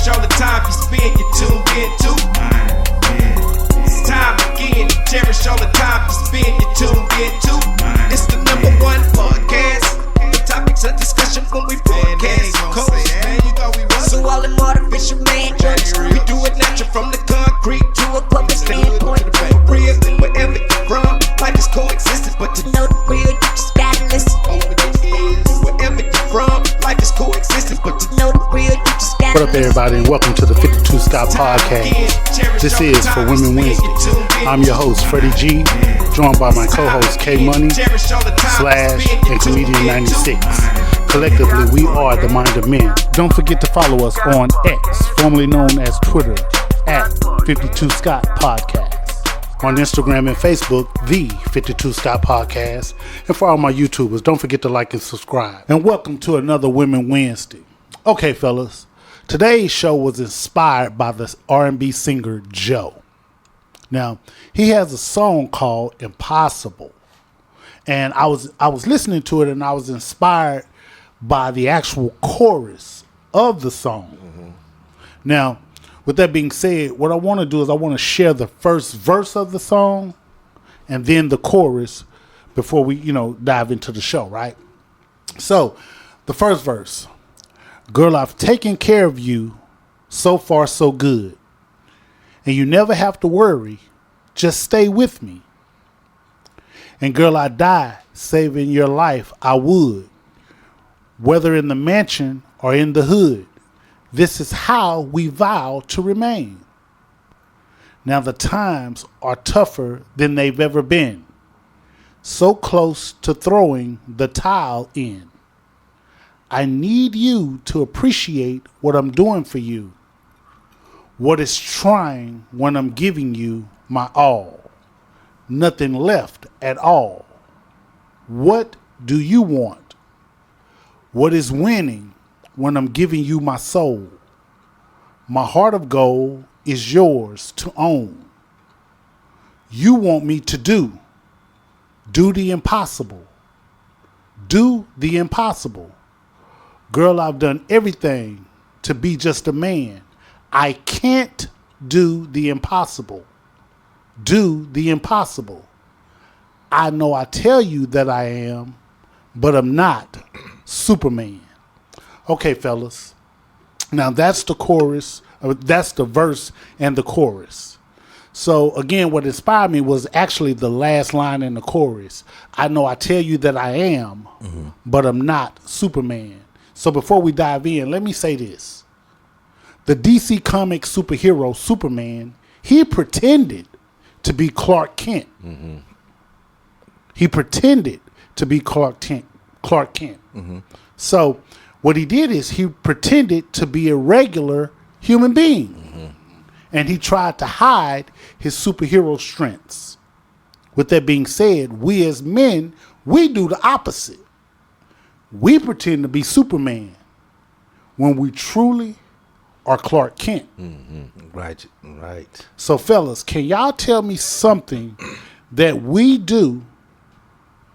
Cherish all the time you spend, you tuned in to. It's time again. Cherish all the time you spend, you tuned in to. It's the number one podcast. The topics of discussion when we broadcast. So all them artificial man jokes, we do it natural from the concrete to a public standpoint. Real, wherever you're from, life is coexisting, but to know the real, you just gotta listen. Wherever you're from, life is coexisting, but to know the real, you just gotta listen. What up, everybody, and welcome to the 52 Scott Podcast. This is For Women Wednesday. I'm your host, Freddie G, joined by my co-host, K Money, Slash, and Comedian 96. Collectively, we are the Mind of Men. Don't forget to follow us on X, formerly known as Twitter, at 52 Scott Podcast. On Instagram and Facebook, the 52 Scott Podcast. And for all my YouTubers, don't forget to like and subscribe. And welcome to another Women Wednesday. Okay, fellas, today's show was inspired by the R&B singer Joe. Now, he has a song called Impossible. And I was listening to it and I was inspired by the actual chorus of the song. Mm-hmm. Now, with that being said, what I want to do is I want to share the first verse of the song and then the chorus before we, dive into the show, right? So, the first verse. Girl, I've taken care of you so far so good. And you never have to worry. Just stay with me. And girl, I die saving your life, I would. Whether in the mansion or in the hood. This is how we vow to remain. Now the times are tougher than they've ever been. So close to throwing the towel in. I need you to appreciate what I'm doing for you. What is trying when I'm giving you my all. Nothing left at all. What do you want? What is winning when I'm giving you my soul? My heart of gold is yours to own. You want me to do the impossible. Do the impossible. Girl, I've done everything to be just a man. I can't do the impossible. Do the impossible. I know I tell you that I am, but I'm not Superman. Okay, fellas. Now that's the chorus. That's the verse and the chorus. So again, what inspired me was actually the last line in the chorus. I know I tell you that I am, but I'm not Superman. So before we dive in, let me say this. The DC comic superhero Superman, he pretended to be Clark Kent. Mm-hmm. He pretended to be Clark Kent. Mm-hmm. So what he did is he pretended to be a regular human being. Mm-hmm. And he tried to hide his superhero strengths. With that being said, we as men, we do the opposite. We pretend to be Superman when we truly are Clark Kent. Mm-hmm. Right. So fellas, can y'all tell me something that we do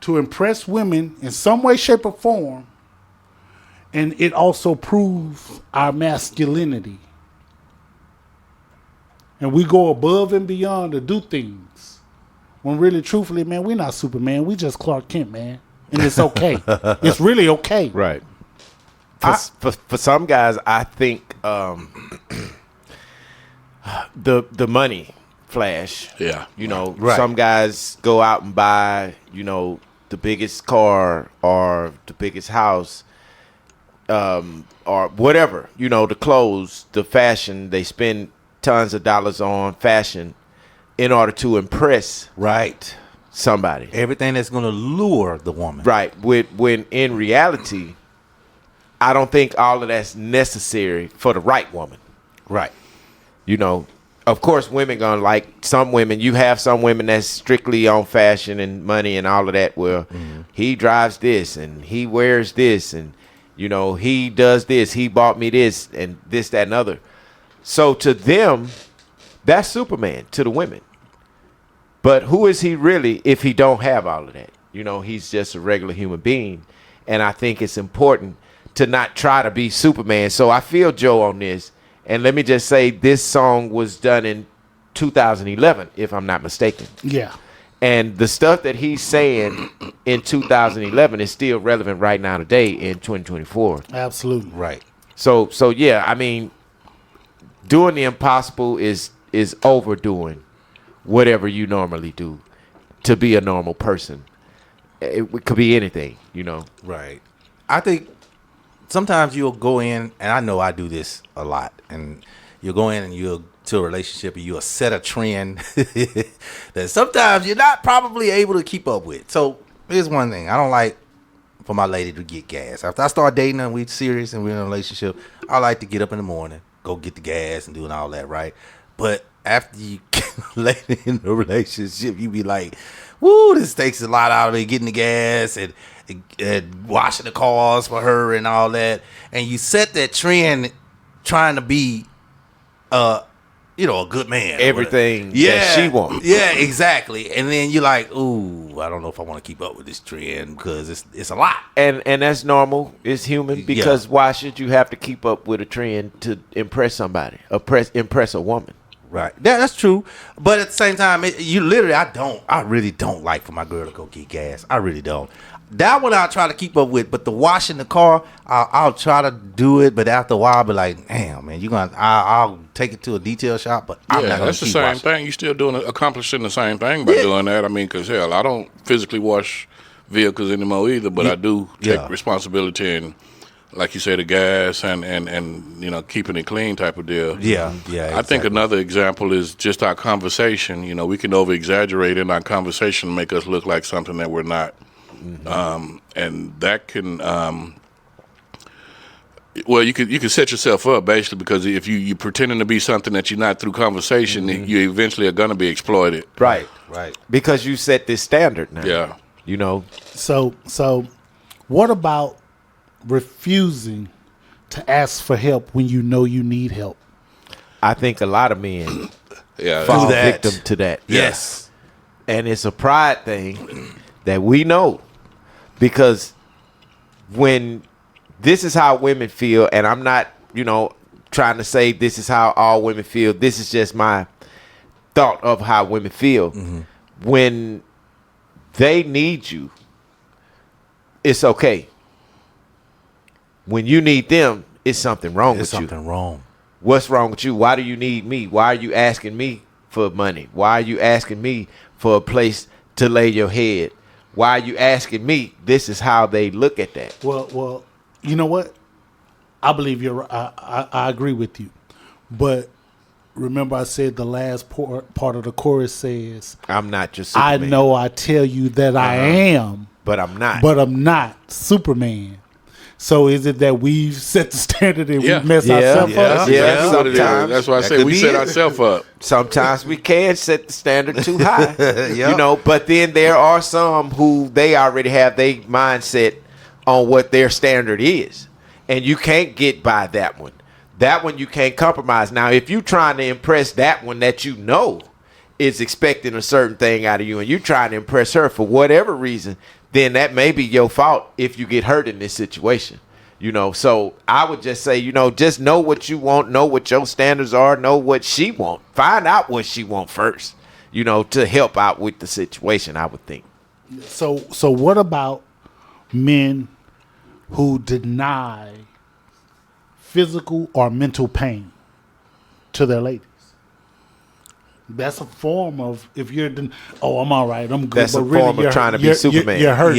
to impress women in some way, shape, or form, and it also proves our masculinity? And we go above and beyond to do things. When really, truthfully, man, we're not Superman. We just Clark Kent, man. And it's okay. It's really okay. Right. For some guys, I think the money flash. Yeah. Right. Some guys go out and buy, the biggest car or the biggest house, or whatever, the clothes, the fashion. They spend tons of dollars on fashion in order to impress somebody. Everything that's going to lure the woman. Right. When in reality, I don't think all of that's necessary for the right woman. Right. Of course, women gonna like some women. You have some women that's strictly on fashion and money and all of that. Well, he drives this and he wears this and, he does this. He bought me this and this, that, and other. So to them, that's Superman to the women. But who is he really if he don't have all of that? He's just a regular human being. And I think it's important to not try to be Superman. So I feel Joe on this. And let me just say, this song was done in 2011, if I'm not mistaken. Yeah. And the stuff that he's saying in 2011 is still relevant right now today in 2024. Absolutely. Right. So yeah, I mean, doing the impossible is overdoing whatever you normally do to be a normal person. It could be anything, you know. Right. I think sometimes you'll go in, and I know I do this a lot, and you'll go in and you'll to a relationship and you'll set a trend that sometimes you're not probably able to keep up with. So here's one thing. I don't like for my lady to get gas. After I start dating and we're serious and we're in a relationship, I like to get up in the morning, go get the gas and doing all that, right? But after you get later in the relationship, you be like, woo, this takes a lot out of me, getting the gas and washing the cars for her and all that. And you set that trend trying to be a good man. Everything that she wants. Yeah, exactly. And then you're like, ooh, I don't know if I want to keep up with this trend because it's a lot. And that's normal. It's human because why should you have to keep up with a trend to impress somebody, impress a woman? Right. That's true. But at the same time, I really don't like for my girl to go get gas. I really don't. That one I'll try to keep up with, but the washing the car, I'll try to do it, but after a while I'll be like, damn, man, I'll take it to a detail shop, but I'm not going to that's the same thing. You still accomplishing the same thing by doing that. I mean, because, hell, I don't physically wash vehicles anymore either, but I do take responsibility and, like you say, the gas and keeping it clean type of deal. Yeah, exactly. I think another example is just our conversation. You know, we can over-exaggerate in our conversation and make us look like something that we're not. Mm-hmm. And that can, you could set yourself up basically because if you're pretending to be something that you're not through conversation, you eventually are going to be exploited. Right. Because you set this standard now. Yeah. You know. So what about refusing to ask for help when you know you need help? I think a lot of men fall victim to that. Yes. And it's a pride thing that we know. Because when this is how women feel, and I'm not, trying to say this is how all women feel. This is just my thought of how women feel. Mm-hmm. When they need you, it's okay. When you need them, it's something wrong with you. There's something wrong. What's wrong with you? Why do you need me? Why are you asking me for money? Why are you asking me for a place to lay your head? Why are you asking me? This is how they look at that. Well, you know what? I believe you're right. I agree with you. But remember I said the last part of the chorus says, I'm not your Superman. I know I tell you that I am. But I'm not. But I'm not Superman. So is it that we've set the standard and we mess ourselves up? Yeah, sometimes. That's why I say we set ourselves up. Sometimes we can set the standard too high. But then there are some who they already have their mindset on what their standard is. And you can't get by that one. That one you can't compromise. Now, if you're trying to impress that one that you know is expecting a certain thing out of you and you're trying to impress her for whatever reason, then that may be your fault if you get hurt in this situation. So I would just say, just know what you want, know what your standards are, know what she wants. Find out what she wants first, to help out with the situation, I would think. So what about men who deny physical or mental pain to their ladies? That's a form of, if you're, I'm all right, I'm good. That's but a really form of trying to be Superman. You're hurting.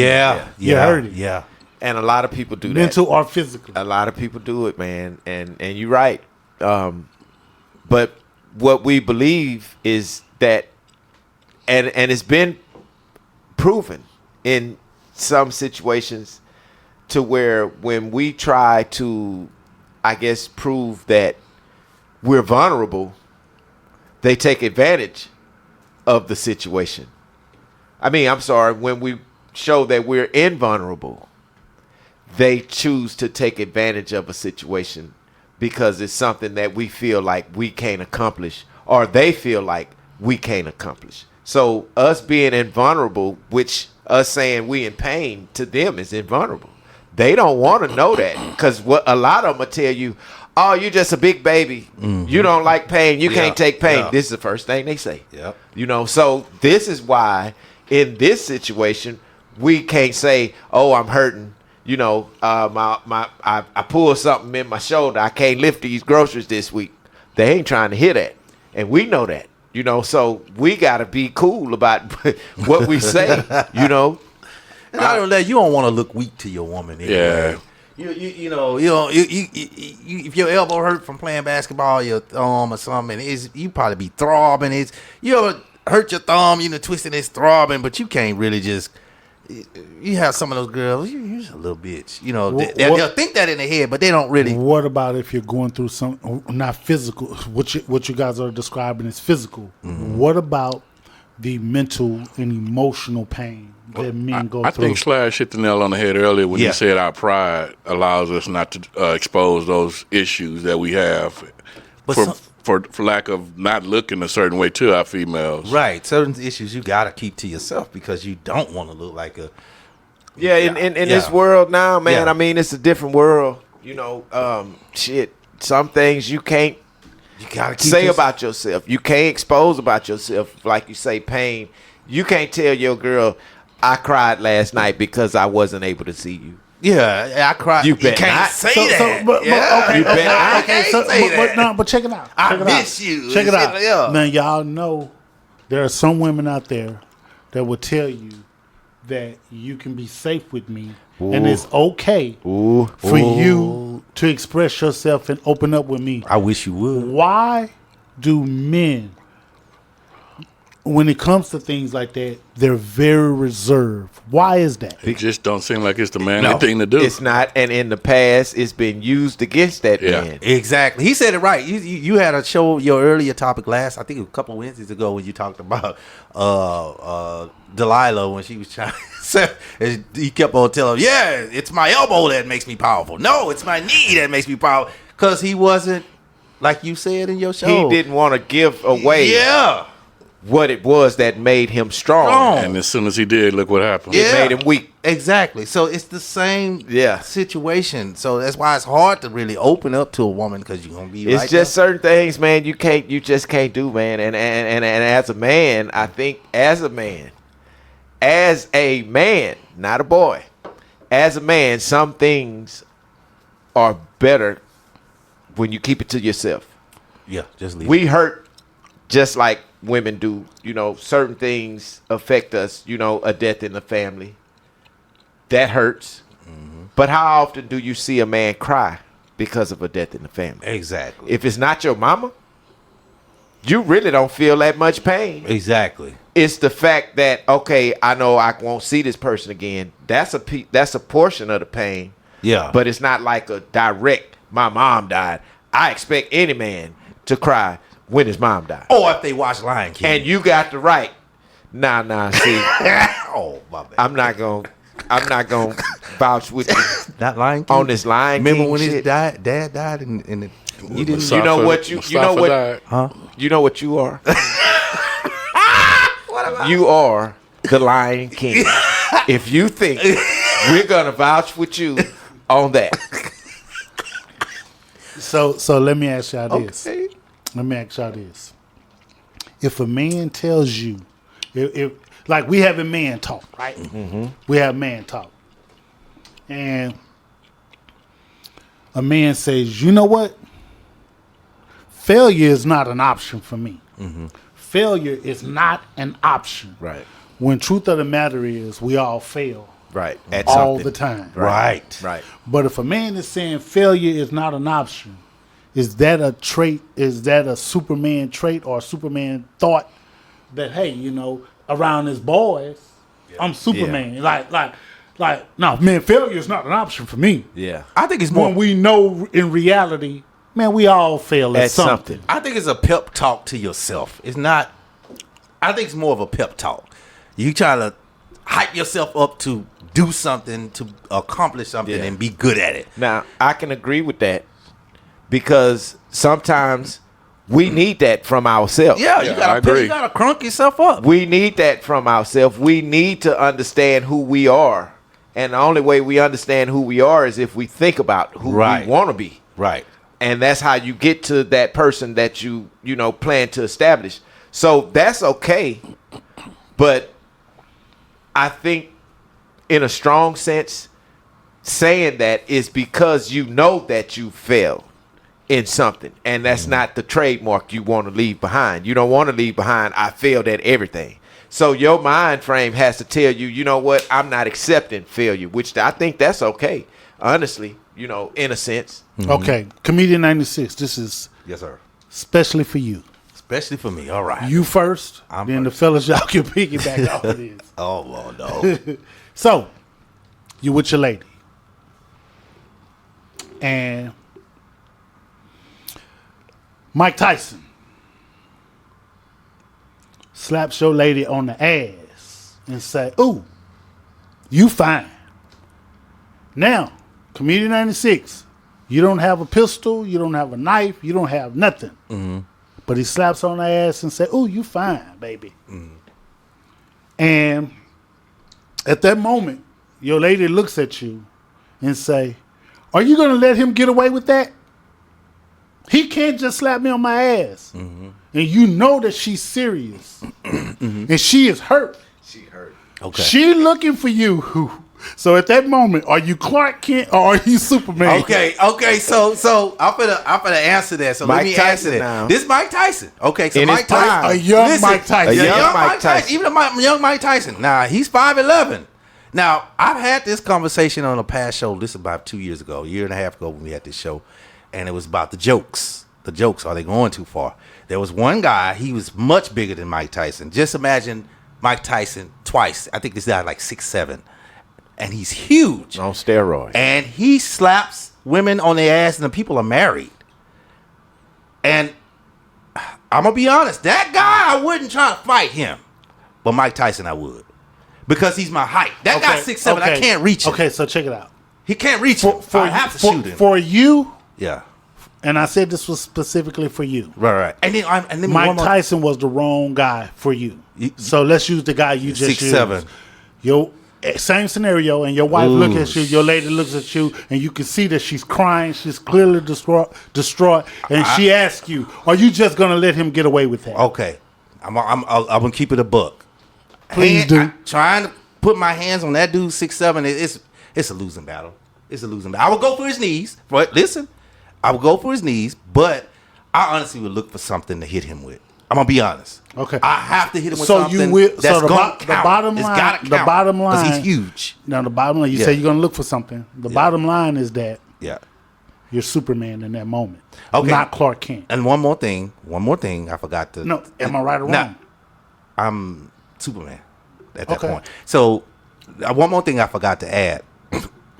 You're hurting. Yeah. And a lot of people do mental that. or physical. A lot of people do it, man. And you're right. But what we believe is that, and it's been proven in some situations to where when we try to, I guess, prove that we're vulnerable, they take advantage of the situation. When we show that we're invulnerable, they choose to take advantage of a situation because it's something that we feel like we can't accomplish, or they feel like we can't accomplish. So us being invulnerable, which us saying we in pain, to them is invulnerable. They don't want to know that because what a lot of them will tell you, oh, you just a big baby. You don't like pain. You can't take pain. Yeah. This is the first thing they say. Yep. You know, so this is why in this situation we can't say, oh, I'm hurting. You know, I pulled something in my shoulder. I can't lift these groceries this week. They ain't trying to hear that, and we know that. You know, so we gotta be cool about what we say. You know, and not only that, you don't want to look weak to your woman. Anyway. Yeah. You if your elbow hurt from playing basketball, your thumb or something, you probably be throbbing. You ever hurt your thumb, twisting, it's throbbing, but you can't really just. You have some of those girls, you're just a little bitch. They'll think that in their head, but they don't really. What about if you're going through some, not physical, what you guys are describing is physical. What about the mental and emotional pain that men go I through? I think Slash hit the nail on the head earlier when he said our pride allows us not to expose those issues that we have for lack of not looking a certain way to our females. Right. Certain issues you got to keep to yourself because you don't want to look like a... Yeah, in this world now, man, I mean, it's a different world. Some things you can't say about yourself. You can't expose about yourself. Like you say, pain. You can't tell your girl, I cried last night because I wasn't able to see you. Yeah, I cried. You can't say that. But check it out. I miss you. Check it out. Yeah. Now, y'all know there are some women out there that will tell you that you can be safe with me, and it's okay for you to express yourself and open up with me. I wish you would. Why do men, when it comes to things like that, they're very reserved? Why is that? It just don't seem like it's the manly thing to do. It's not, and in the past, it's been used against that man. Exactly. He said it right. You had a show, your earlier topic last, I think a couple of Wednesdays ago, when you talked about Delilah when she was trying to say, he kept on telling her, yeah, it's my elbow that makes me powerful. No, it's my knee that makes me powerful. Because he wasn't, like you said in your show. He didn't want to give away. Yeah. What it was that made him strong. And as soon as he did, look what happened. It made him weak. Exactly. So it's the same situation. So that's why it's hard to really open up to a woman because you're gonna be. It's just certain things, man. You just can't do, man. And as a man, I think as a man, not a boy, as a man, some things are better when you keep it to yourself. Yeah, just leave. We hurt just like women do. Certain things affect us. A death in the family. That hurts. Mm-hmm. But how often do you see a man cry because of a death in the family? Exactly. If it's not your mama, you really don't feel that much pain. Exactly. It's the fact that, okay, I know I won't see this person again. That's a portion of the pain. Yeah. But it's not like a direct, my mom died. I expect any man to cry when his mom died. Or if they watch Lion King. And you got the right. Nah, see. Oh, my bad. I'm not gonna vouch with you. Not Lion King? On this Lion King. Remember when shit? his dad died and you didn't You know what you are? What am I? You are the Lion King. If you think we're gonna vouch with you on that. So let me ask y'all this. Okay. Let me ask y'all this. If a man tells you, if like we having man talk, right? Mm-hmm. We have man talk. And a man says, you know what? Failure is not an option for me. Mm-hmm. Failure is not an option. Right. When truth of the matter is we all fail. Right. At all something. the time. Right. But if a man is saying failure is not an option, is that a trait? Is that a Superman trait or a Superman thought that, hey, around his boys, I'm Superman. Yeah. Like, no, man, failure is not an option for me. Yeah. I think it's more. When we know in reality, man, we all fail at something. I think it's a pep talk to yourself. It's not. I think it's more of a pep talk. You trying to hype yourself up to do something, to accomplish something, and be good at it. Now, I can agree with that because sometimes we need that from ourselves. Yeah, you gotta crunk yourself up. We need that from ourselves. We need to understand who we are. And the only way we understand who we are is if we think about who we want to be. Right. And that's how you get to that person that you plan to establish. So that's okay. But I think in a strong sense, saying that is because you know that you failed in something. And that's not the trademark you want to leave behind. You don't want to leave behind, I failed at everything. So your mind frame has to tell you, you know what, I'm not accepting failure, which I think that's okay, honestly, in a sense. Okay, Comedian 96, this is Yes, sir. especially for you. Especially for me. All right. You first, I'm then first. the fellas, y'all can piggyback off of this. Oh, well, no. So, you with your lady. And Mike Tyson slaps your lady on the ass and say, ooh, you fine. Now, Comedian 96, you don't have a pistol, you don't have a knife, you don't have nothing. Mm-hmm. But he slaps on the ass and say, ooh, you fine, baby. Mm-hmm. And at that moment, your lady looks at you and say, are you going to let him get away with that? He can't just slap me on my ass. Mm-hmm. And you know that she's serious. Mm-hmm. And she is hurt. She hurt. Okay. She looking for you. So at that moment, are you Clark Kent or are you Superman? Okay. So I'm gonna answer that. So Mike let me Tyson answer that. now. This is Mike Tyson. Okay, so In Mike his prime. Tyson, A young Mike Tyson. A young young Mike Mike Tyson. Tyson. Even a young Mike Tyson. Now he's 5'11". Now I've had this conversation on a past show. This is about 2 years ago, a year and a half ago when we had this show, and it was about the jokes. The jokes, are they going too far? There was one guy, he was much bigger than Mike Tyson. Just imagine Mike Tyson twice. I think this guy like 6'7". And he's huge. On steroids. And he slaps women on their ass and the people are married. And I'm going to be honest, that guy, I wouldn't try to fight him. But Mike Tyson, I would. Because he's my height. That guy's 6'7". I can't reach him. Okay, so check it out. He can't reach him. I have to shoot him. For you, Yeah. and I said this was specifically for you. Right. And then Mike Tyson was the wrong guy for you. So let's use the guy you just 6'7". Your same scenario, and your wife looks at you, your lady looks at you, and you can see that she's crying. She's clearly distraught, and she asks you, "Are you just gonna let him get away with that?" Okay. I'm gonna keep it a buck. Please do. Trying to put my hands on that dude 6'7", it's a losing battle. It's a losing battle. I would go for his knees. But listen, I would go for his knees, but I honestly would look for something to hit him with. I'm gonna be honest. Okay. I have to hit him with So something you will. that's So the gonna count. bottom It's line. gotta count, The bottom 'cause line. he's huge. Now the bottom line. You Yeah. say you're gonna look for something. The bottom line is that Yeah. you're Superman in that moment. Okay. Not Clark Kent. And one more thing. I forgot to. No, am I right or Nah, wrong? I'm Superman at that Okay. point. So one more thing I forgot to add.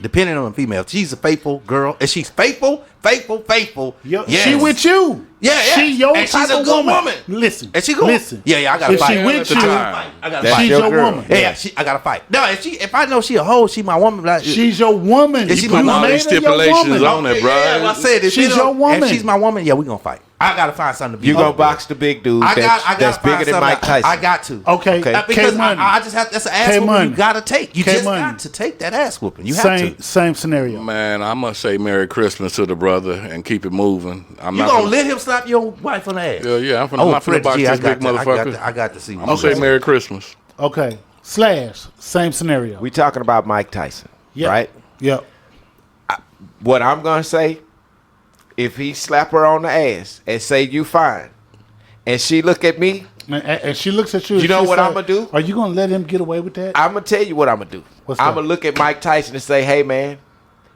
Depending on the female, if she's a faithful girl, if she's faithful. Yo, yes. She with you. Yeah. She your And type she's a of good woman. Listen. And she good. Listen. Yeah, I gotta If fight. she with you, I gotta That's fight. she's your your girl. woman. Yeah, I gotta fight. No, if I know she a hoe, she my woman. Like, She's your woman. Is she You my All woman? made these her your stipulations woman. on it, bro. Yeah, I said if She's it your don't- woman. If she's my woman, yeah, we gonna fight. I gotta find something to be. You gonna over box the big dude with. that's gotta bigger find than Mike something. Tyson. I got to. Okay. Because K-Money. I just have. That's an ass whooping K-Money. you gotta take. You just K-Money. got to take that ass whooping. You have to. Same scenario. Man, I must say Merry Christmas to the brother and keep it moving. I'm You not gonna let him slap your wife on the ass? Yeah, I'm finna Fred box G, this I got big to- motherfucker. I got to see. I'm gonna say Merry Christmas. Okay. Slash. Same scenario. We talking about Mike Tyson, Yep. right? Yep. What I'm gonna say, if he slap her on the ass and say you fine, and she look at me, And she looks at you. You and know she what say, I'ma do? Are you gonna let him get away with that? I'm gonna tell you what I'm gonna do. What's I'm that? gonna look at Mike Tyson and say, "Hey man,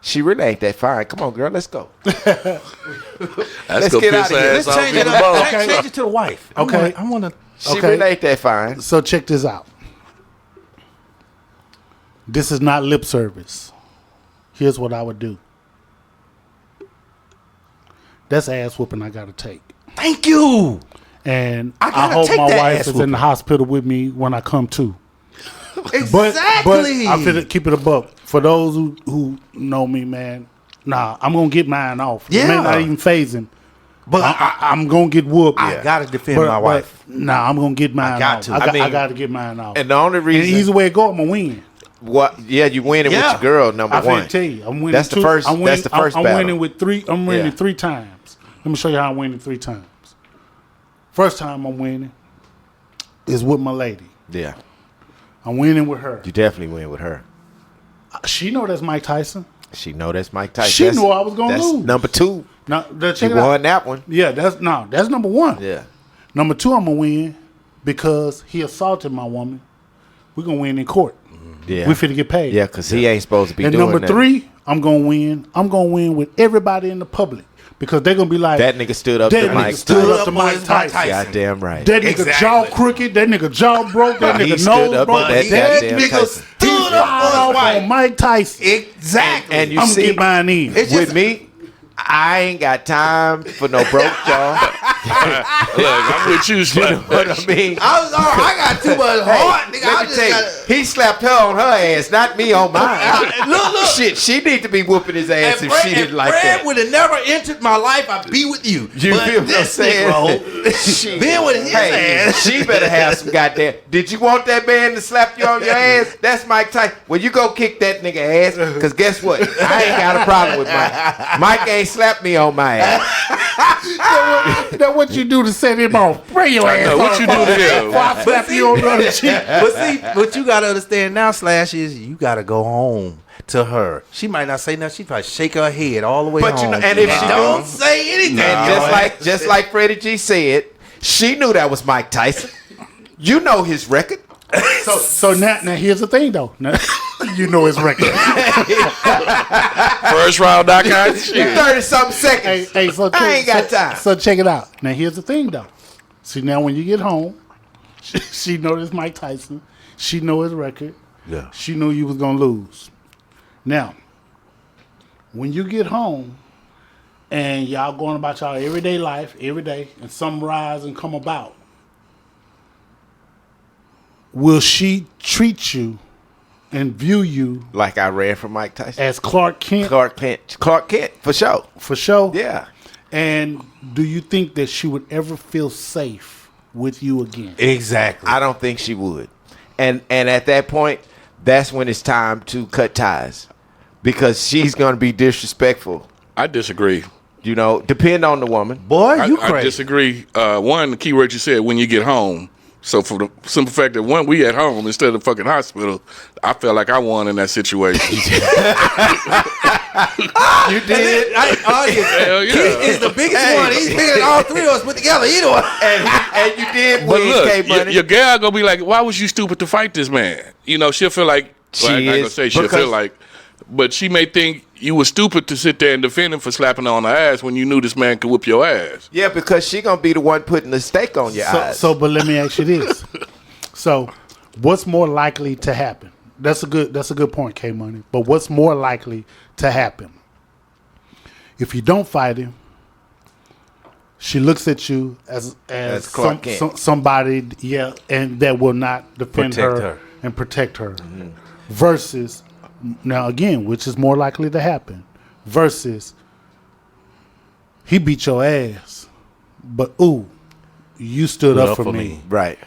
she really ain't that fine. Come on, girl, let's go." Let's go get piss outta here. ass Let's off change in it the up. boat. Okay. Change it to the wife. Okay. I want to. She Okay. really ain't that fine. So check this out. This is not lip service. Here's what I would do. That's ass whooping I gotta take. Thank you. And I I gotta hope take my that wife ass is whooping. in the hospital with me when I come to. Exactly. But I feel keep it a buck. For those who know me, man, I'm gonna get mine off. It may Yeah. not even phase him. But I'm gonna get whooped. I gotta defend my wife. I'm gonna get mine got off. to. I gotta get mine off. And the only And the easy reason, way to go, I'm gonna win. what? Yeah, you winning with your girl. Number I one. finna tell you, I'm winning. That's the first. That's the first I'm battle. winning with three. I'm winning Yeah. 3 times. Let me show you how I'm winning 3 times. First time I'm winning is with my lady. Yeah. I'm winning with her. You definitely win with her. She know that's Mike Tyson. She know that's Mike Tyson. She knew I was gonna lose. Number 2. Now, check She it out. won that one. Yeah, that's number 1. Yeah. Number 2, I'm gonna win because he assaulted my woman. We're gonna win in court. Yeah. We finna get paid. Yeah, because he ain't supposed to be and doing number that. 3, I'm gonna win. I'm gonna win with everybody in the public because they're gonna be like, That nigga stood up that to nigga Mike stood Tyson. up to Mike Tyson. Goddamn right. That nigga Exactly. jaw crooked. That nigga jaw broke. That He nigga stood nose up broke. to that That goddamn nigga Tyson. stood up on Mike Tyson. Exactly. And you I'm see, gonna get mine in. It's with just- me, I ain't got time for no broke jaw. Look, I'm with you, You know Slim. what I mean? I got too much heart, nigga. I Let me just tell you, got. he slapped her on her ass, not me on mine. Look. Shit, she need to be whooping his ass if she didn't like Fred that. would have never entered my life. I'd be with you. You But feel what I'm this saying? Negro, Shit. been with his ass. She better have some goddamn. Did you want that man to slap you on your ass? That's Mike Tyson. Well, you go kick that nigga ass, because guess what? I ain't got a problem with Mike. Mike ain't slapped me on my ass. That what you do to set him off? Bring your ass know, what you do to him? Before I slap you on the other cheek. But see, what you gotta understand now, Slash, is you gotta go home to her. She might not say nothing. She probably shake her head all the way But home. you know, and if she don't do, say anything, and just like Freddie G said, she knew that was Mike Tyson. You know his record. So now here's the thing though. Now, you know his record. First round knockout. Shit. 30-something seconds. Hey, so I ain't got time. So check it out. Now here's the thing though. See, now when you get home, she know this Mike Tyson. She know his record. Yeah. She knew you was gonna lose. Now, when you get home and y'all going about y'all everyday life, every day, and some rise and come about, will she treat you and view you Like I ran from Mike Tyson. as Clark Kent Clark Kent, for sure. for sure? Yeah. And do you think that she would ever feel safe with you again? exactly. I don't think she would. And at that point, that's when it's time to cut ties. Because she's going to be disrespectful. I disagree. You know, depend on the woman. Boy, you I crazy. disagree. One, the key word you said, when you get home. So for the simple fact that when we at home instead of fucking hospital, I felt like I won in that situation. You did. Hell yeah. He is the biggest one. He's bigger than all 3 of us put together. Either one. And you did But win, look, K-Money. your gal gonna be like, "Why was you stupid to fight this man?" You know, she'll feel like She I'm not gonna is, say she'll because- feel like, but she may think you were stupid to sit there and defend him for slapping her on the ass when you knew this man could whoop your ass. Yeah, because she going to be the one putting the stake on your eyes. But let me ask you this. So, what's more likely to happen? That's a good point, K Money. But what's more likely to happen? If you don't fight him, she looks at you as Clark Kent. somebody, yeah, and that will not defend Protect her her. and protect her. Versus, now again, which is more likely to happen? Versus, he beat your ass, but ooh, you stood up for me. Right.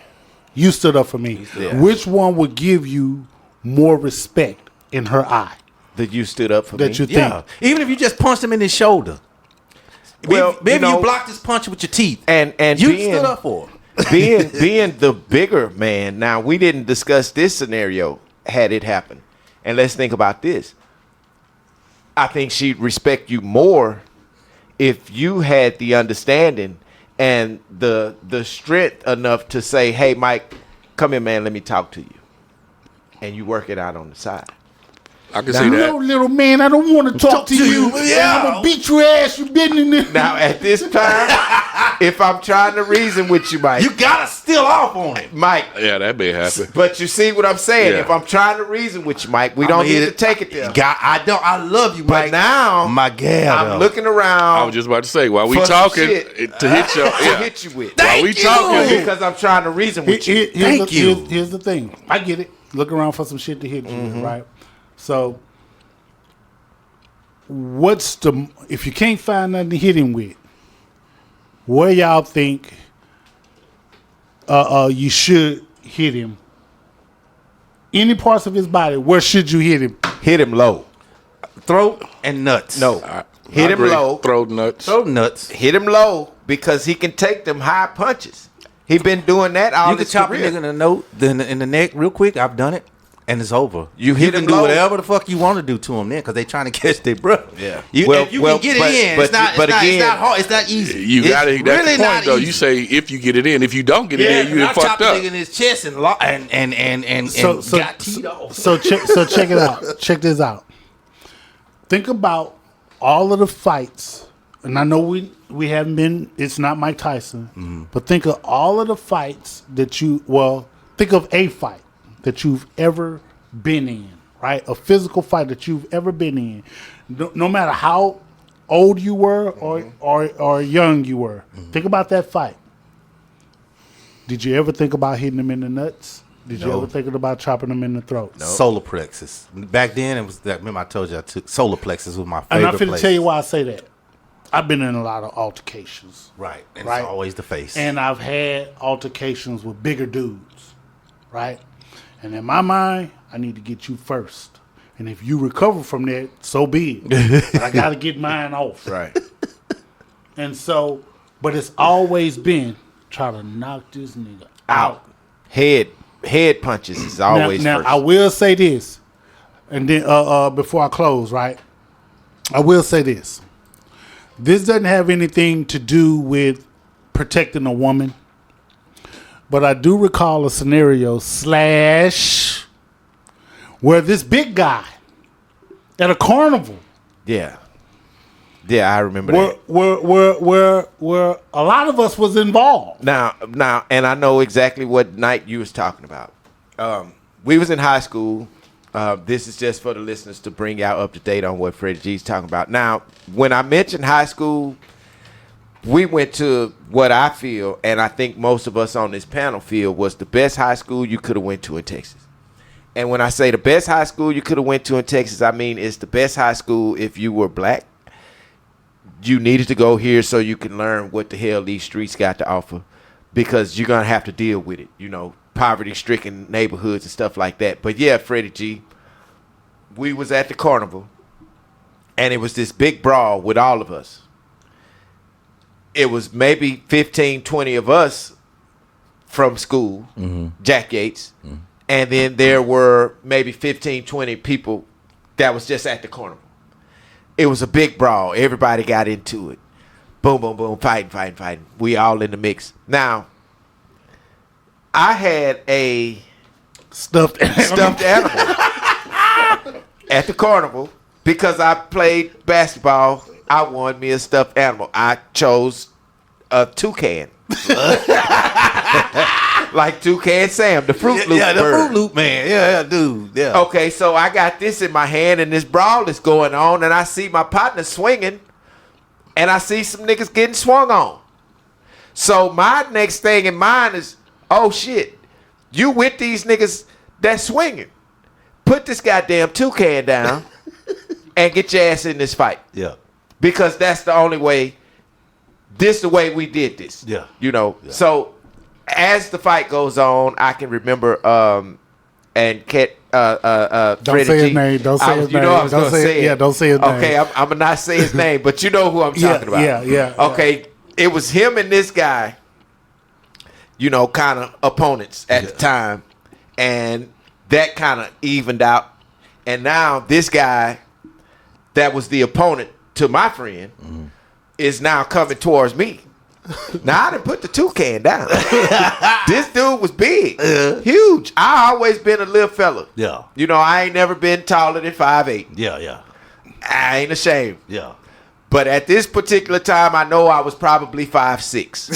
You stood up for me. Yeah. Which one would give you more respect in her eye? That you stood up for That me. you think? Yeah. Even if you just punched him in his shoulder. Well, maybe you know- you blocked his punch with your teeth. And you being, stood up for him. being the bigger man. Now, we didn't discuss this scenario had it happened. And let's think about this. I think she'd respect you more if you had the understanding and the strength enough to say, "Hey, Mike, come here, man. Let me talk to you," and you work it out on the side. I can see No, that. little man, I don't want to talk to you. Yeah. I'm gonna beat your ass. You been in there. Now, at this time, if I'm trying to reason with you, Mike, You gotta steal off on him. Mike. Yeah, that may happen. But you see what I'm saying? Yeah. If I'm trying to reason with you, Mike, we don't need to take it there. I love you, But Mike. now, my gal. I'm looking around. I was just about to say, while we for some talking, shit to hit your, to yeah. hit you with. While we Thank talking, you. Because I'm trying to reason with you. Thank you. Here's the thing. I get it. Look around for some shit to hit you with, right? So, if you can't find nothing to hit him with, where y'all think you should hit him? Any parts of his body, where should you hit him? Hit him low. throat and nuts. No. I Hit him agree. low. Throw nuts. Throat nuts. Hit him low because he can take them high punches. He been doing that all You can his chop a career. nigga in the note, then in the neck real quick. I've done it, and it's over. You hit can him do low. whatever the fuck you want to do to them then, because they trying to catch their breath. Yeah. You, Well, if you well, can get but- it in, but- it's not. but It's again- not hard. It's not easy. You got it. It's That's really the point, not though. easy. You say if you get it in. If you don't get it in, you I done chopped fucked the up. nigga in his chest and got teed off. So check it out. Check this out. Think about all of the fights, and I know we haven't been. It's not Mike Tyson, but think of all of the fights that think of a fight that you've ever been in, right? A physical fight that you've ever been in, no matter how old you were or young you were. Think about that fight. Did you ever think about hitting them in the nuts? Did you No. ever think about chopping them in the throat? No. Solar plexus. Back then, it was that. Remember, I told you I took solar plexus was my And favorite. I'm finna place. tell you why I say that. I've been in a lot of altercations. Right, and Right. it's always the face. And I've had altercations with bigger dudes, right? And in my mind, I need to get you first. And if you recover from that, so be it. But I got to get mine off. Right. And so, but it's always been try to knock this nigga out. Head punches is always now first. I will say this, and then before I close, right? I will say this. This doesn't have anything to do with protecting a woman, but I do recall a scenario / where this big guy at a carnival, Yeah, I remember that. where a lot of us was involved. Now, and I know exactly what night you was talking about. We was in high school. This is just for the listeners to bring y'all up to date on what Freddie G's talking about. Now, when I mentioned high school, we went to what I feel, and I think most of us on this panel feel, was the best high school you could have went to in Texas. And when I say the best high school you could have went to in Texas, I mean it's the best high school if you were black. You needed to go here so you can learn what the hell these streets got to offer, because you're going to have to deal with it, poverty-stricken neighborhoods and stuff like that. But yeah, Freddie G, we was at the carnival, and it was this big brawl with all of us. It was maybe 15, 20 of us from school, Jack Yates, and then there were maybe 15, 20 people that was just at the carnival. It was a big brawl. Everybody got into it. Boom, boom, boom, fighting. We all in the mix. Now, I had a Stuffed animal at the carnival because I played basketball. I won me a stuffed animal. I chose a toucan. Like Toucan Sam, the Fruit Loop yeah, the bird. Fruit Loop man. Yeah, dude. Yeah. Okay, so I got this in my hand, and this brawl is going on, and I see my partner swinging, and I see some niggas getting swung on. So my next thing in mind is, oh shit, you with these niggas that's swinging. Put this goddamn toucan down and get your ass in this fight. Yeah. Because that's the only way, this the way we did this. Yeah. Yeah. So as the fight goes on, I can remember and Ket Don't Freddie say his G, name. Don't say his You know name. I was Don't gonna say- say it. yeah, don't say his name. Okay, I'm gonna not say his name, but you know who I'm talking about. Yeah. Okay, it was him and this guy, kind of opponents at the time, and that kind of evened out. And now this guy that was the opponent to my friend is now coming towards me. Now I done put the toucan down. This dude was big, huge. I always been a little fella. Yeah. I ain't never been taller than 5'8". Yeah. I ain't ashamed. Yeah. But at this particular time, I know I was probably 5'6".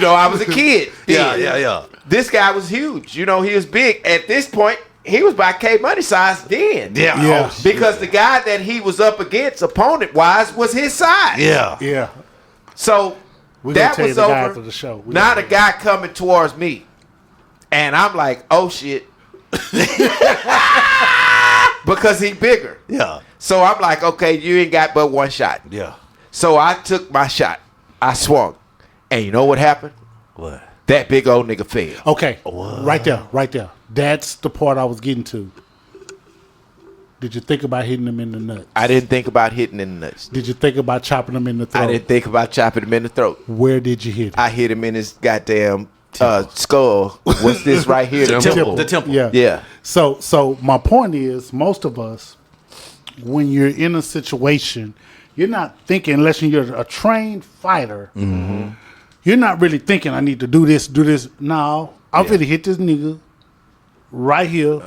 I was a kid. Yeah. This guy was huge. He was big. At this point, he was by K Money size then. Yeah. Because the guy that he was up against, opponent-wise, was his size. Yeah. So We're gonna that tell you was the guy over. after the show. Now the guy coming towards me. And I'm like, oh, shit. Because he bigger. Yeah. So I'm like, okay, you ain't got but one shot. Yeah. So I took my shot. I swung. And you know what happened? What? That big old nigga fell. Okay, right there. That's the part I was getting to. Did you think about hitting them in the nuts? I didn't think about hitting in the nuts. Did you think about chopping them in the throat? I didn't think about chopping him in the throat. Where did you hit him? I hit him in his goddamn skull. What's this right here? The temple. Yeah. Yeah. So my point is, most of us, when you're in a situation, you're not thinking, unless you're a trained fighter, you're not really thinking, I need to do this. No, I'm finna hit this nigga right here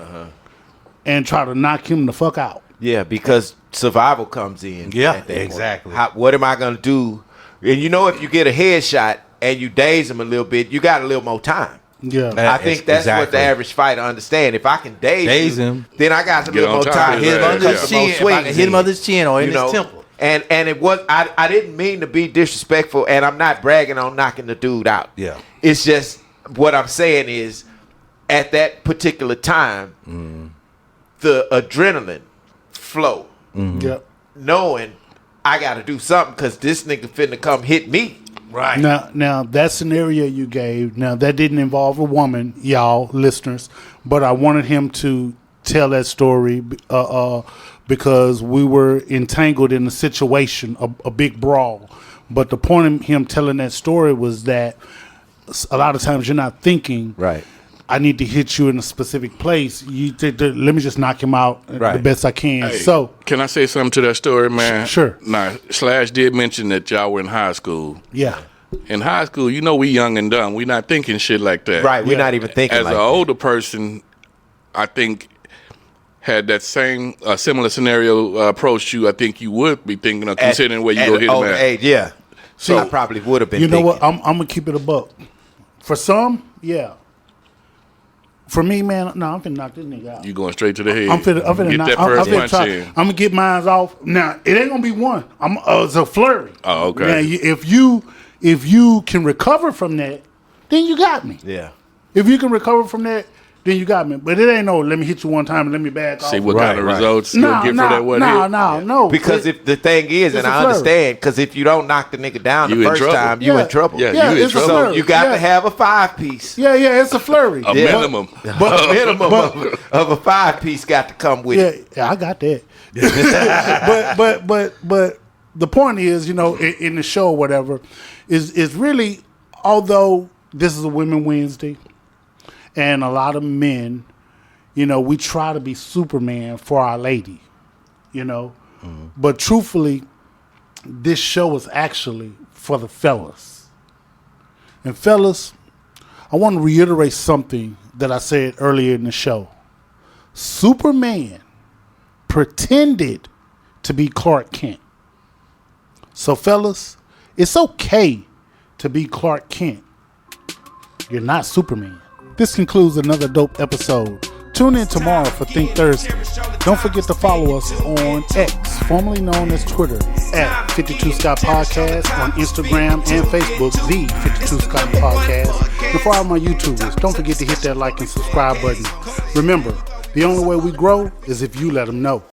and try to knock him the fuck out. Yeah, because survival comes in. Yeah, at that point. exactly. What am I going to do? And you know, if you get a headshot and you daze him a little bit, you got a little more time. Yeah. I think that's what the average fighter understand. If I can daze him, then I got a little more time. Hit him under his chin. If I can hit him under his chin or in his temple. And it was I didn't mean to be disrespectful, and I'm not bragging on knocking the dude out. Yeah. It's just what I'm saying is, at that particular time, the adrenaline flow. Yep. Knowing I got to do something because this nigga finna come hit me. Right. Now that scenario you gave, now that didn't involve a woman, y'all listeners, but I wanted him to tell that story because we were entangled in a situation, a big brawl. But the point of him telling that story was that a lot of times you're not thinking, Right. I need to hit you in a specific place. You let me just knock him out the Right. best I can. Hey, So can I say something to that story, man? Sure. Now, Slash did mention that y'all were in high school. yeah. In high school, you know we young and dumb. We not thinking shit like that. Right. We're not even thinking As like an that. older person, I think had that same similar scenario approached you, I think you would be thinking of considering where you go hit him at. Age, yeah. So, I probably would have been. You know what? thinking. I'm gonna keep it a buck. For some, yeah. For me, man, no, I'm finna knock this nigga out. You going straight to the head. I'm finna get knock. that I'm first finna punch try. in. I'm gonna get mine off. Now it ain't gonna be one. It's a flurry. Oh, okay. Now, if you can recover from that, then you got me. Yeah. If you can recover from that, then you got me. But it ain't no. Let me hit you one time and let me back off. See what kind of results you'll get for that one hit. No. Because if the thing is, and it's a I flurry. understand, because if you don't knock the nigga down You the in first trouble. time, you Yeah. in trouble. Yeah, Yeah, you in it's a trouble. flurry. So you got Yeah. to have a 5-piece. Yeah, it's a flurry. A minimum. A minimum of a 5-piece got to come with it. Yeah, I got that. but the point is, in the show or whatever, is really, although this is a Women Wednesday, and a lot of men, we try to be Superman for our lady, But truthfully, this show is actually for the fellas. And fellas, I want to reiterate something that I said earlier in the show. Superman pretended to be Clark Kent. So fellas, it's okay to be Clark Kent. You're not Superman. This concludes another dope episode. Tune in tomorrow for Think Thursday. Don't forget to follow us on X, formerly known as Twitter, at 52 Scott Podcast, on Instagram and Facebook, the 52 Scott Podcast. And for all my YouTubers, don't forget to hit that like and subscribe button. Remember, the only way we grow is if you let them know.